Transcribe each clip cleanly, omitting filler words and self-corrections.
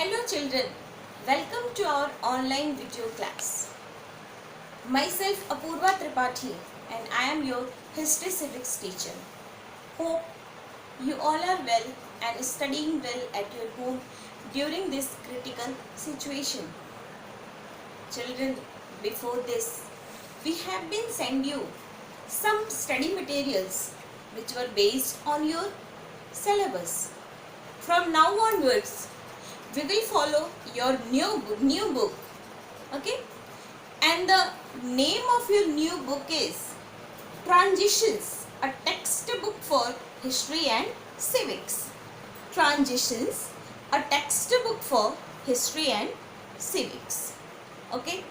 Hello children, welcome to our online video class. Myself Apurva Tripathy and I am your history civics teacher. Hope you all are well and studying well at your home during this critical situation. Children, before this, we have been sent you some study materials which were based on your syllabus. From now onwards, we will follow your new book, okay? And the name of your new book is Transitions, a textbook for history and civics. Transitions, a textbook for history and civics, okay?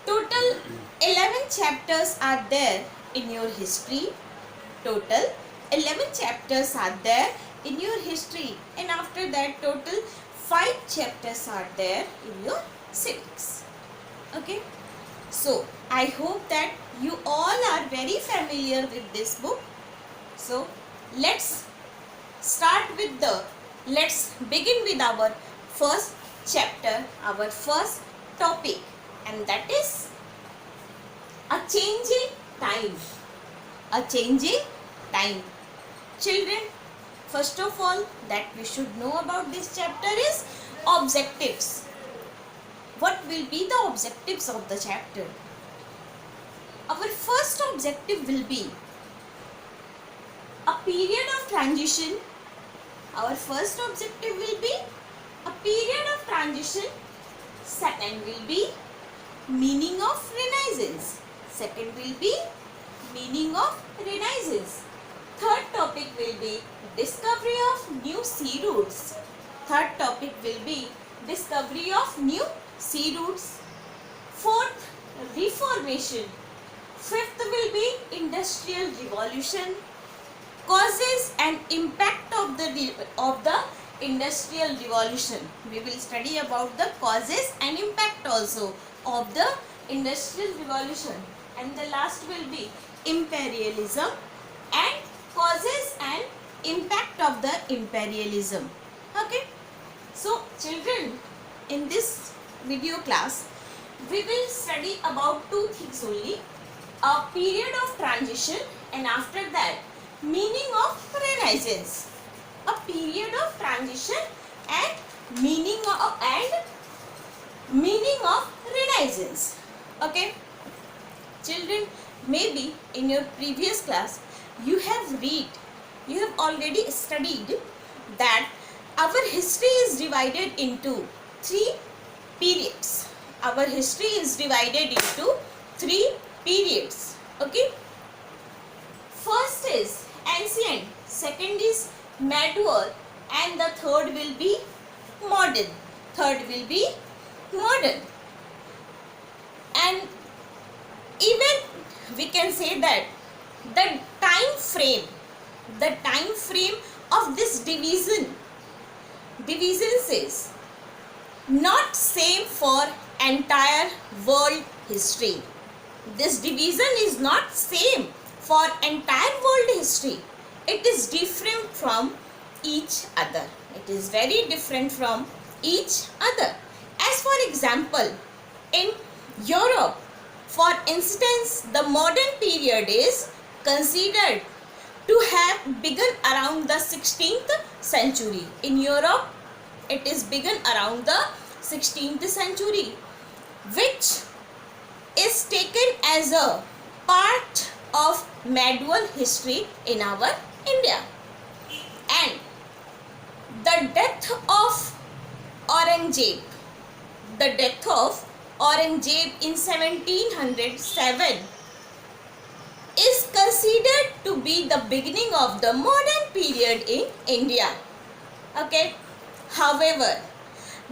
Total 11 chapters are there in your history. Total 11 chapters are there in your history, and after that total 5 chapters are there in your civics. Okay, so I hope that you all are very familiar with this book. So let's begin with our first chapter, our first topic, and that is a changing time. A changing time. Children, first of all that we should know about this chapter is objectives. What will be the objectives of the chapter? Our first objective will be a period of transition. Our first objective will be a period of transition. Second will be meaning of Renaissance. Second will be meaning of Renaissance. Third topic will be discovery of new sea routes. Third topic will be discovery of new sea routes. Fourth, reformation. Fifth will be industrial revolution. Causes and impact of the industrial revolution. We will study about the causes and impact also of the industrial revolution. And the last will be imperialism and causes and impact of the imperialism. Okay, so children, in this video class we will study about two things only: a period of transition, and after that meaning of Renaissance. A period of transition and meaning of Renaissance. Okay, children, maybe in your previous class you have already studied that our history is divided into 3 periods. Our history is divided into 3 periods. Okay, first is ancient, second is medieval, and the third will be modern. And even we can say that the time frame of this divisions is not same for entire world history. This division is not same for entire world history. It is different from each other. It is very different from each other. As for example, in Europe, for instance, the modern period is considered to have begun around the 16th century. In Europe, it is begun around the 16th century, which is taken as a part of medieval history in our India. And the death of Aurangzeb in 1707 is considered to be the beginning of the modern period in India. Okay. However,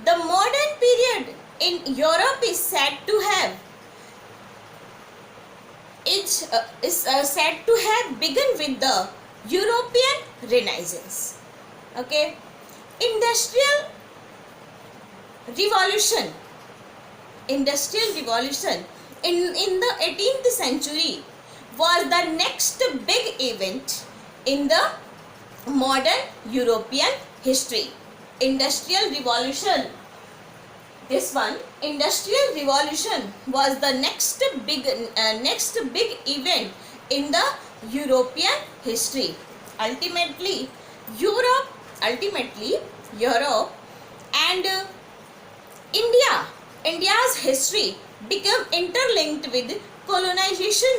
the modern period in Europe is said to have begun with the European Renaissance. Okay, industrial revolution in the 18th century was the next big event in the modern European history. Industrial Revolution. This one, Industrial Revolution, was the next big event in the European history. Ultimately, Europe and India's history became interlinked with colonization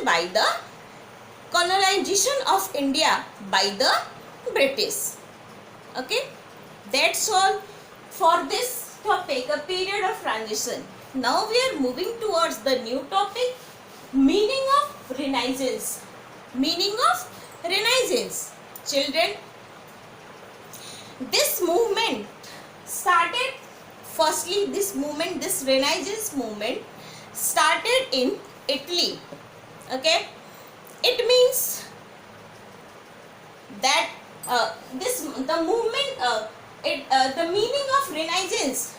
of India by the British. Okay, that's all for this topic, a period of transition. Now we are moving towards the new topic, meaning of Renaissance. Meaning of Renaissance. Children, this movement started, firstly this Renaissance movement started in Italy. Okay, it means that the meaning of Renaissance,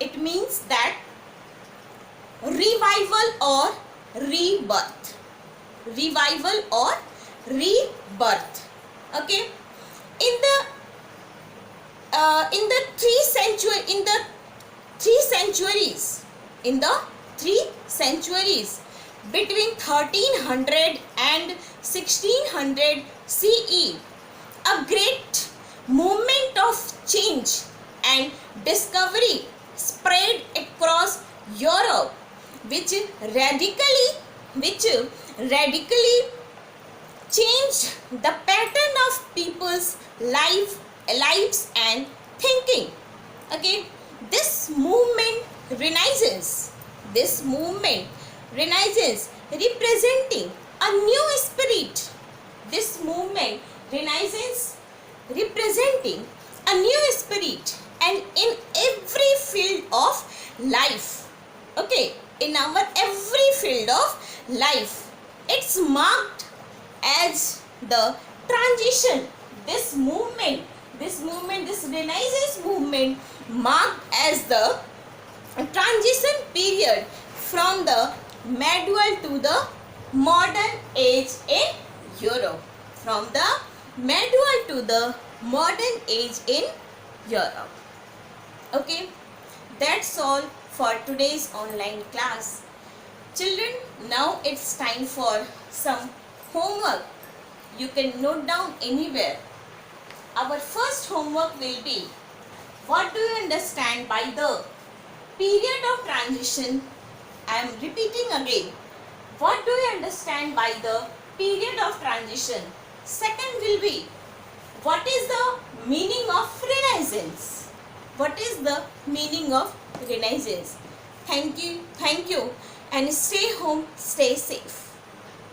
it means that revival or rebirth. Okay, in the three centuries between 1300 and 1600 CE, a great movement of change and discovery spread across Europe, which radically changed the pattern of people's lives and thinking. Okay, this movement Renaissance representing a new spirit. This movement Renaissance representing a new spirit, and in every field of life. Okay, in our every field of life, it's marked as the transition. This Renaissance movement marked as the transition period from the medieval to the modern age in Europe. From the medieval to the modern age in Europe. Okay, that's all for today's online class. Children, now it's time for some homework. You can note down anywhere. Our first homework will be, what do you understand by the period of transition? I am repeating again. What do you understand by the period of transition? Second will be, what is the meaning of Renaissance? What is the meaning of Renaissance? Thank you, and stay home, stay safe.